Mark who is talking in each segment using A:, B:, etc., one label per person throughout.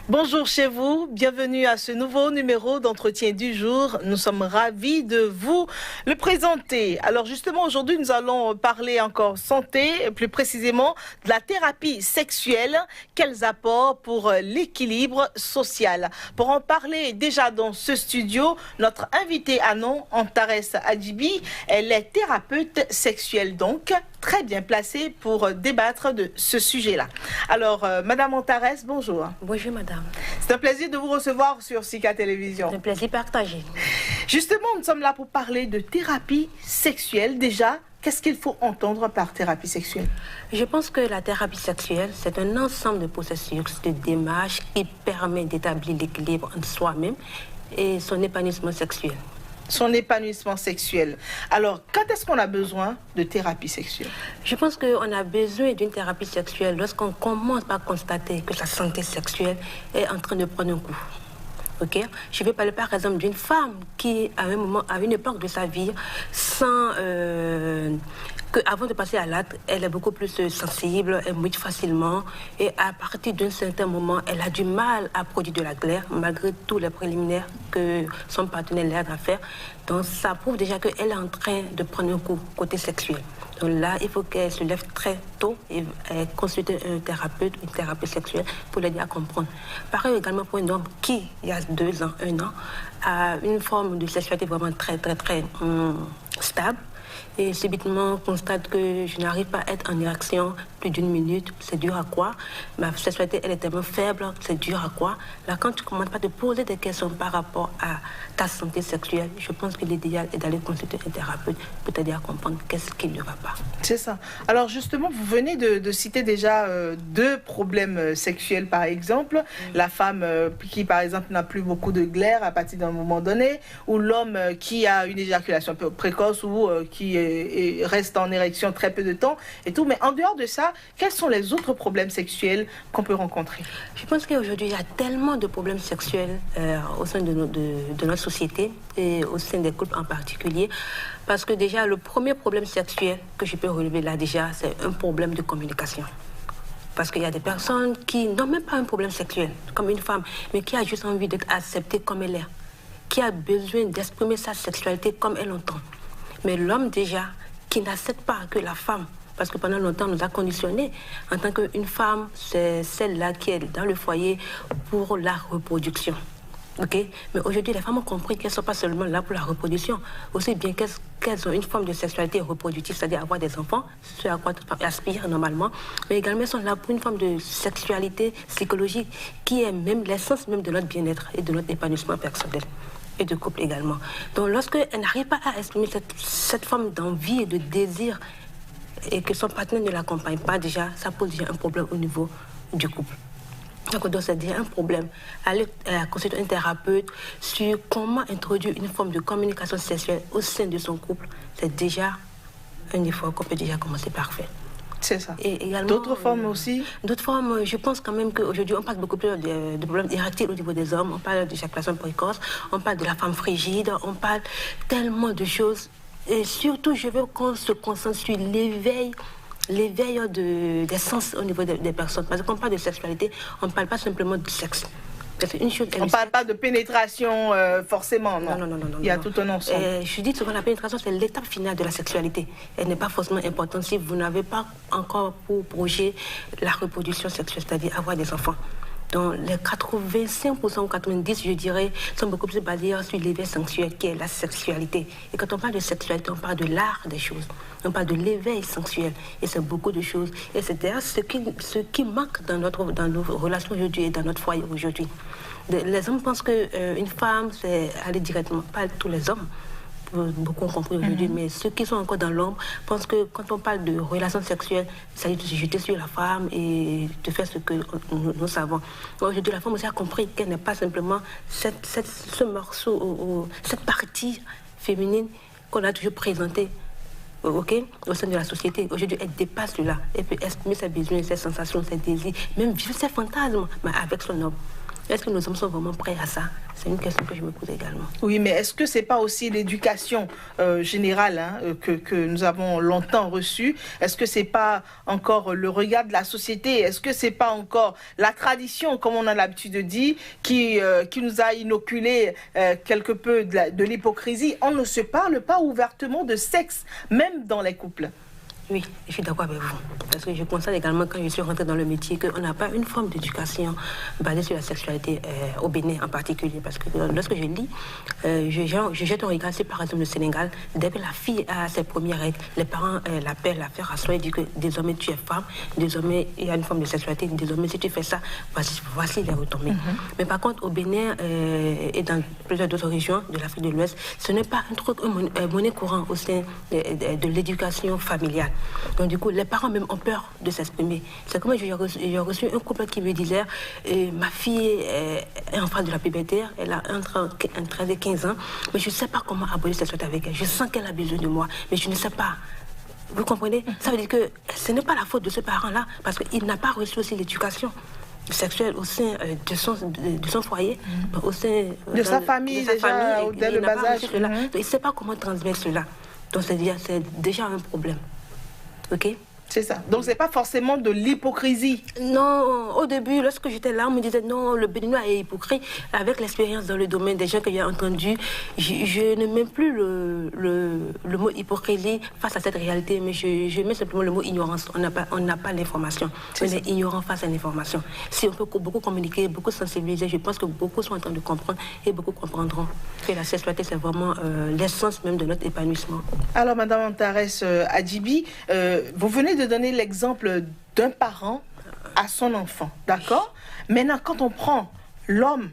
A: Bonjour chez vous, bienvenue à ce nouveau numéro d'entretien du jour. Nous sommes ravis de vous le présenter. Alors justement aujourd'hui nous allons parler encore santé, plus précisément de la thérapie sexuelle, quels apports pour l'équilibre social. Pour en parler déjà dans ce studio, notre invitée Anon Antares Adjibi, elle est thérapeute sexuelle donc très bien placée pour débattre de ce sujet-là. Alors Madame Antares, bonjour.
B: Bonjour Madame.
A: C'est un plaisir de vous recevoir sur Sika Télévision.
B: C'est un plaisir partagé.
A: Justement, nous sommes là pour parler de thérapie sexuelle. Déjà, qu'est-ce qu'il faut entendre par thérapie sexuelle?
B: Je pense que la thérapie sexuelle, c'est un ensemble de processus, de démarches qui permet d'établir l'équilibre entre soi-même et son épanouissement sexuel.
A: Son épanouissement sexuel. Alors, quand est-ce qu'on a besoin de thérapie sexuelle?
B: Je pense qu'on a besoin d'une thérapie sexuelle lorsqu'on commence par constater que sa santé sexuelle est en train de prendre un coup. Okay? Je vais parler par exemple d'une femme qui, à un moment, à une époque de sa vie, avant de passer à l'acte, elle est beaucoup plus sensible, elle mouille facilement et à partir d'un certain moment, elle a du mal à produire de la glaire malgré tous les préliminaires que son partenaire l'aide à faire. Donc ça prouve déjà qu'elle est en train de prendre un coup côté sexuel. Donc là, il faut qu'elle se lève très tôt et consulte un thérapeute, une thérapeute sexuelle pour l'aider à comprendre. Pareil également pour un homme qui, il y a 2 ans, 1 an, a une forme de sexualité vraiment très stable. Et subitement, on constate que je n'arrive pas à être en érection plus d'1 minute. C'est dur à quoi? Ma sexualité, elle est tellement faible, c'est dur à quoi? Là, quand tu ne commences pas à te poser des questions par rapport à ta santé sexuelle, je pense que l'idéal est d'aller consulter un thérapeute pour t'aider à comprendre qu'est-ce qui ne va pas.
A: C'est ça. Alors justement, vous venez de citer déjà 2 problèmes sexuels, par exemple. La femme qui, par exemple, n'a plus beaucoup de glaire à partir d'un moment donné, ou l'homme qui a une éjaculation un peu précoce ou qui reste en érection très peu de temps et tout. Mais en dehors de ça, quels sont les autres problèmes sexuels qu'on peut rencontrer?
B: Je pense qu'aujourd'hui, il y a tellement de problèmes sexuels au sein de notre société et au sein des couples en particulier. Parce que déjà, le premier problème sexuel que je peux relever là déjà, c'est un problème de communication. Parce qu'il y a des personnes qui n'ont même pas un problème sexuel, comme une femme, mais qui a juste envie d'être acceptée comme elle est, qui a besoin d'exprimer sa sexualité comme elle entend. Mais l'homme déjà, qui n'accepte pas que la femme, parce que pendant longtemps, on nous a conditionnés en tant qu'une femme, c'est celle-là qui est dans le foyer pour la reproduction. Okay? Mais aujourd'hui, les femmes ont compris qu'elles ne sont pas seulement là pour la reproduction, aussi bien qu'elles ont une forme de sexualité reproductive, c'est-à-dire avoir des enfants, ce à quoi toutes femmes aspirent normalement, mais également elles sont là pour une forme de sexualité psychologique qui est même l'essence même de notre bien-être et de notre épanouissement personnel. Et de couple également. Donc lorsqu'elle n'arrive pas à exprimer cette forme d'envie et de désir et que son partenaire ne l'accompagne pas déjà, ça pose déjà un problème au niveau du couple. Donc c'est déjà un problème. Aller consulter un thérapeute sur comment introduire une forme de communication sexuelle au sein de son couple, c'est déjà un effort qu'on peut déjà commencer par faire.
A: C'est ça. D'autres formes aussi? D'autres
B: formes, je pense quand même qu'aujourd'hui, on parle beaucoup plus de problèmes érectiles au niveau des hommes. On parle d'éjaculation précoce, on parle de la femme frigide, on parle tellement de choses. Et surtout, je veux qu'on se concentre sur l'éveil des sens au niveau des personnes. Parce qu'on parle de sexualité, on ne parle pas simplement de sexe.
A: Une chose, on ne parle pas de pénétration forcément, non.
B: Non.
A: Il y a tout un ensemble.
B: Je dis souvent la pénétration, c'est l'étape finale de la sexualité. Elle n'est pas forcément importante si vous n'avez pas encore pour projet la reproduction sexuelle, c'est-à-dire avoir des enfants. Donc les 85% ou 90%, je dirais, sont beaucoup plus basés sur l'éveil sensuel qui est la sexualité. Et quand on parle de sexualité, on parle de l'art des choses. On parle de l'éveil sensuel. Et c'est beaucoup de choses. Et c'est d'ailleurs ce qui manque dans nos relations aujourd'hui et dans notre foyer aujourd'hui. Les hommes pensent qu'une femme, c'est aller directement, pas tous les hommes. Beaucoup ont compris aujourd'hui, mais ceux qui sont encore dans l'ombre pensent que quand on parle de relations sexuelles, il s'agit de se jeter sur la femme et de faire ce que nous savons. Aujourd'hui, la femme aussi a compris qu'elle n'est pas simplement ce morceau, cette partie féminine qu'on a toujours présentée au sein de la société. Aujourd'hui, elle dépasse cela. Elle peut exprimer ses besoins, ses sensations, ses désirs, même vivre ses fantasmes, mais avec son homme. Est-ce que nos hommes sont vraiment prêts à ça? C'est une question que je me pose également.
A: Oui, mais est-ce que c'est pas aussi l'éducation générale que nous avons longtemps reçue? Est-ce que c'est pas encore le regard de la société? Est-ce que c'est pas encore la tradition, comme on a l'habitude de dire, qui nous a inoculé quelque peu de l'hypocrisie? On ne se parle pas ouvertement de sexe, même dans les couples.
B: Oui, je suis d'accord avec vous. Parce que je constate également, quand je suis rentrée dans le métier, qu'on n'a pas une forme d'éducation basée sur la sexualité au Bénin en particulier. Parce que lorsque je lis, je jette un regard sur, par exemple, le Sénégal. Dès que la fille a ses premières règles, les parents l'appellent, la faire asseoir et disent que désormais tu es femme, désormais il y a une forme de sexualité, désormais si tu fais ça, voici les retombées. Mais par contre, au Bénin et dans plusieurs d'autres régions de l'Afrique de l'Ouest, ce n'est pas un truc, un monnaie courant au sein de l'éducation familiale. Donc du coup, les parents même ont peur de s'exprimer. C'est comme j'ai reçu un couple qui me disait ma fille est en phase de la puberté, elle a entre 13 et 15 ans, mais je ne sais pas comment aborder cette chose avec elle. Je sens qu'elle a besoin de moi, mais je ne sais pas. Vous comprenez? Ça veut dire que ce n'est pas la faute de ce parent-là, parce qu'il n'a pas reçu aussi l'éducation sexuelle au sein de son foyer, au sein
A: de sa famille, dès le bas âge.
B: Donc, il ne sait pas comment transmettre cela. Donc c'est déjà un problème. Ok?
A: C'est ça. Donc, ce n'est pas forcément de l'hypocrisie.
B: Non, au début, lorsque j'étais là, on me disait non, le Béninois est hypocrite. Avec l'expérience dans le domaine des gens que j'ai entendus, je ne mets plus le mot hypocrisie face à cette réalité, mais je mets simplement le mot ignorance. On n'a pas l'information. On est ignorant face à l'information. Si on peut beaucoup communiquer, beaucoup sensibiliser, je pense que beaucoup sont en train de comprendre et beaucoup comprendront que la sexualité, c'est vraiment l'essence même de notre épanouissement.
A: Alors, Madame Antares Adjibi, vous venez de donner l'exemple d'un parent à son enfant, d'accord? Maintenant, quand on prend l'homme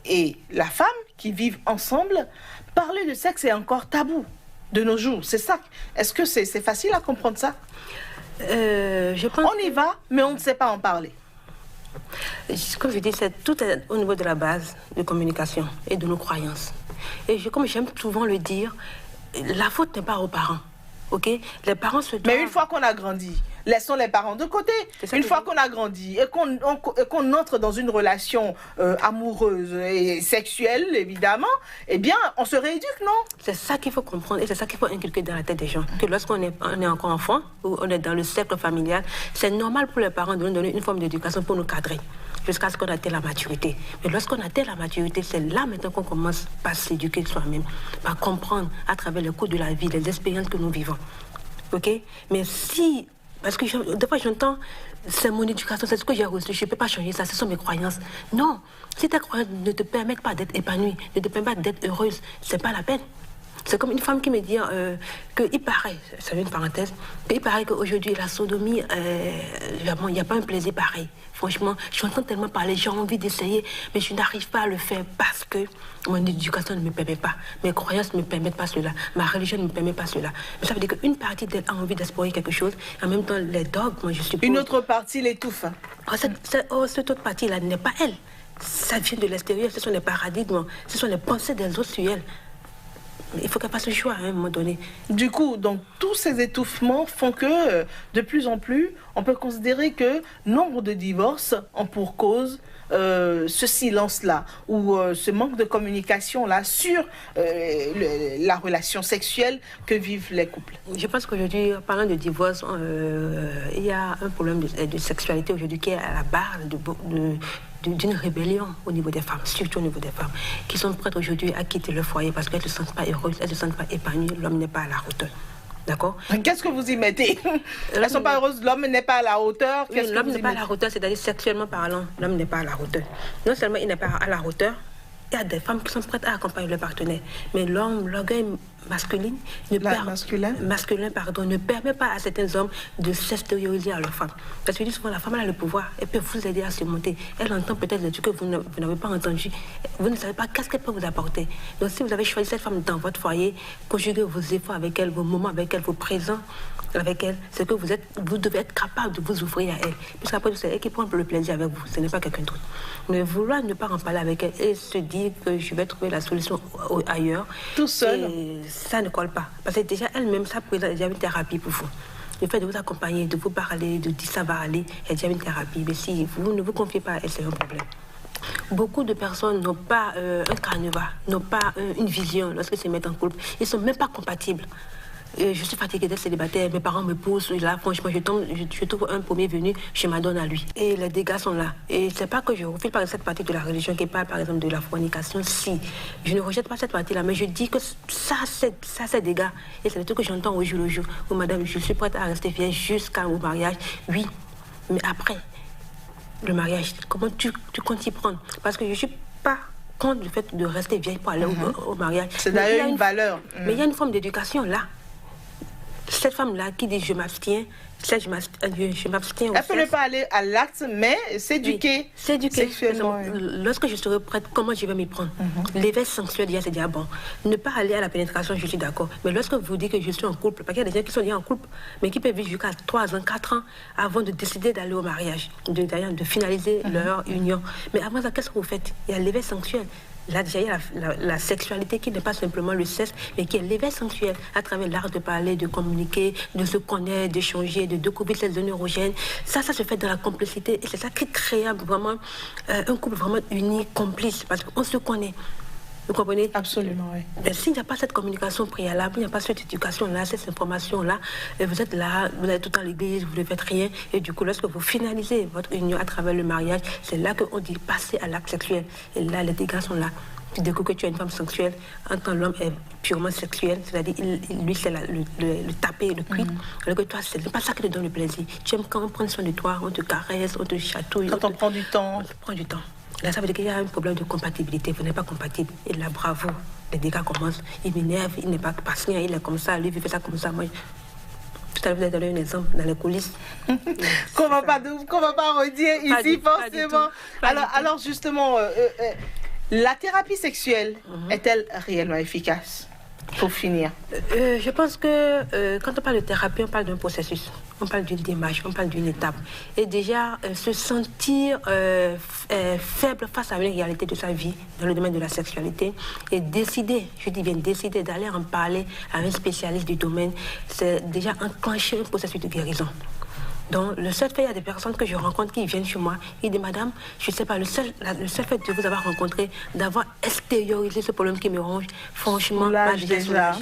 A: et la femme qui vivent ensemble, parler de sexe est encore tabou de nos jours. C'est ça. Est-ce que c'est facile à comprendre ça?
B: Je pense
A: on y va, mais on ne sait pas en parler.
B: Comme je dis, tout est au niveau de la base de communication et de nos croyances. Et comme j'aime souvent le dire, la faute n'est pas aux parents. Okay? Les parents se doivent...
A: Mais une fois qu'on a grandi, laissons les parents de côté. Une fois qu'on a grandi et qu'on entre dans une relation amoureuse et sexuelle, évidemment, eh bien, on se rééduque, non?
B: C'est ça qu'il faut comprendre et c'est ça qu'il faut inculquer dans la tête des gens. Que lorsqu'on est encore enfant, ou on est dans le cercle familial, c'est normal pour les parents de nous donner une forme d'éducation pour nous cadrer, jusqu'à ce qu'on atteigne la maturité. Mais lorsqu'on atteint la maturité, c'est là maintenant qu'on commence par s'éduquer soi-même, par comprendre à travers le cours de la vie, les expériences que nous vivons. Ok? Mais si... Parce que des fois j'entends, c'est mon éducation, c'est ce que j'ai reçu, je ne peux pas changer ça, ce sont mes croyances. Non, si tes croyances ne te permettent pas d'être épanouie, ne te permettent pas d'être heureuse, c'est pas la peine. C'est comme une femme qui me dit qu'il paraît, c'est une parenthèse, qu'il paraît qu'aujourd'hui la sodomie, il n'y a pas un plaisir pareil. Franchement, j'entends tellement parler, j'ai envie d'essayer, mais je n'arrive pas à le faire parce que mon éducation ne me permet pas, mes croyances ne me permettent pas cela, ma religion ne me permet pas cela. Mais ça veut dire qu'une partie d'elle a envie d'explorer quelque chose, et en même temps les dogmes, je suppose... Une
A: autre partie l'étouffe.
B: Cette autre partie-là n'est pas elle. Ça vient de l'extérieur, ce sont les paradigmes, ce sont les pensées des autres sur elle. Il faut qu'elle fasse le choix à un moment donné.
A: Du coup, donc, tous ces étouffements font que, de plus en plus, on peut considérer que nombre de divorces ont pour cause ce silence-là, ou ce manque de communication-là sur la relation sexuelle que vivent les couples.
B: Je pense qu'aujourd'hui, parlant de divorce, il y a un problème de sexualité aujourd'hui qui est à la base d'une rébellion au niveau des femmes, surtout au niveau des femmes, qui sont prêtes aujourd'hui à quitter le foyer parce qu'elles ne se sentent pas heureuses, elles ne se sentent pas épanouies, l'homme n'est pas à la hauteur. D'accord?
A: Qu'est-ce que vous y mettez? Elles ne sont pas heureuses, l'homme n'est pas à la hauteur.
B: Oui, l'homme n'est pas à la hauteur, c'est-à-dire sexuellement parlant, l'homme n'est pas à la hauteur. Non seulement il n'est pas à la hauteur, il y a des femmes qui sont prêtes à accompagner leur partenaire. Mais l'orgueil masculin ne permet pas à certains hommes de s'extérioriser à leur femme. Parce que je dis souvent, la femme a le pouvoir, elle peut vous aider à se monter. Elle entend peut-être des trucs que vous n'avez pas entendu. Vous ne savez pas qu'est-ce qu'elle peut vous apporter. Donc si vous avez choisi cette femme dans votre foyer, conjuguez vos efforts avec elle, vos moments avec elle, vos présents avec elle, c'est que vous devez être capable de vous ouvrir à elle. Puisqu'après, c'est elle qui prend le plaisir avec vous, ce n'est pas quelqu'un d'autre. Mais vouloir ne pas en parler avec elle et se dire que je vais trouver la solution ailleurs,
A: tout seul,
B: ça ne colle pas. Parce que déjà, elle-même, ça pourrait être déjà une thérapie pour vous. Le fait de vous accompagner, de vous parler, de dire ça va aller, est déjà une thérapie. Mais si vous ne vous confiez pas à elle, c'est un problème. Beaucoup de personnes n'ont pas un carnivore, n'ont pas une vision lorsqu'ils se mettent en couple. Ils ne sont même pas compatibles. Je suis fatiguée d'être célibataire, mes parents me poussent, là, franchement, je trouve un premier venu, je m'adonne à lui. Et les dégâts sont là. Et c'est pas que je refuse par cette partie de la religion qui parle, par exemple, de la fornication. Si, je ne rejette pas cette partie-là, mais je dis que ça, c'est dégâts. Et c'est le truc que j'entends au jour le jour. Oh, madame, je suis prête à rester vierge jusqu'au mariage. Oui, mais après, le mariage, comment tu comptes y prendre? Parce que je suis pas contre le fait de rester vieille pour aller au mariage.
A: C'est d'ailleurs une valeur.
B: Mais il y a une forme d'éducation là. Cette femme-là qui dit je m'abstiens, je m'abstiens.
A: Elle peut ne pas aller à l'acte, mais s'éduquer sexuellement.
B: Lorsque je serai prête, comment je vais m'y prendre? L'éveil sexuel, déjà, c'est déjà bon. Ne pas aller à la pénétration, je suis d'accord. Mais lorsque vous dites que je suis en couple, parce qu'il y a des gens qui sont déjà en couple, mais qui peuvent vivre jusqu'à 3 ans, 4 ans avant de décider d'aller au mariage, de finaliser leur union. Mais avant ça, qu'est-ce que vous faites? Il y a l'éveil sexuel. Là, déjà, il y a la sexualité qui n'est pas simplement le sexe, mais qui est l'éveil sensuel à travers l'art de parler, de communiquer, de se connaître, d'échanger, de découvrir ses zones érogènes. Ça se fait dans la complicité. Et c'est ça qui crée vraiment un couple vraiment uni, complice, parce qu'on se connaît. Vous comprenez?
A: Absolument, oui.
B: Mais s'il n'y a pas cette communication préalable, il n'y a pas cette éducation-là, cette information-là, vous êtes là, vous êtes tout le temps à l'église, vous ne faites rien. Et du coup, lorsque vous finalisez votre union à travers le mariage, c'est là qu'on dit passer à l'acte sexuel. Et là, les dégâts sont là. Tu découvres que tu es une femme sexuelle, en tant que l'homme est purement sexuel, c'est-à-dire lui, c'est le taper, le cuit. Alors que toi, ce n'est pas ça qui te donne le plaisir. Tu aimes quand on prend soin de toi, on te caresse, on te chatouille.
A: Quand on prend du temps.
B: On te prend du temps. Là, ça veut dire qu'il y a un problème de compatibilité. Vous n'êtes pas compatible. Et là, bravo. Les dégâts commencent. Il m'énerve, il n'est pas patient, il est comme ça, lui, il fait ça comme ça. Moi, tout à l'heure, vous avez donné un exemple dans les coulisses.
A: qu'on va pas redire ici, forcément. Alors, justement, la thérapie sexuelle est-elle réellement efficace? Pour finir.
B: Je pense que quand on parle de thérapie, on parle d'un processus, on parle d'une démarche, on parle d'une étape. Et déjà, se sentir faible face à une réalité de sa vie dans le domaine de la sexualité et décider, je dis bien décider d'aller en parler à un spécialiste du domaine, c'est déjà enclencher un processus de guérison. Donc, le seul fait, il y a des personnes que je rencontre qui viennent chez moi, ils disent, madame, je ne sais pas, le seul fait de vous avoir rencontré, d'avoir extériorisé ce problème qui me ronge, franchement, déjà.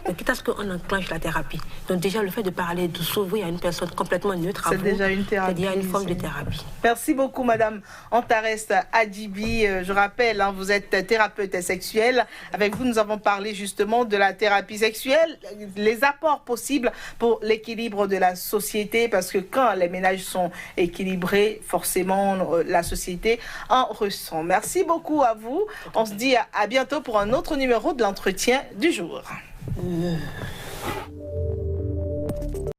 B: Donc, quitte à ce qu'on enclenche la thérapie. Donc, déjà, le fait de parler, de s'ouvrir à une personne complètement neutre,
A: c'est déjà une thérapie.
B: C'est déjà une forme de thérapie.
A: Merci beaucoup, madame Antares Adibi. Je rappelle, vous êtes thérapeute sexuelle. Avec vous, nous avons parlé justement de la thérapie sexuelle, les apports possibles pour l'équilibre de la société, parce que quand les ménages sont équilibrés, forcément, la société en ressent. Merci beaucoup à vous. On se dit à bientôt pour un autre numéro de l'entretien du jour.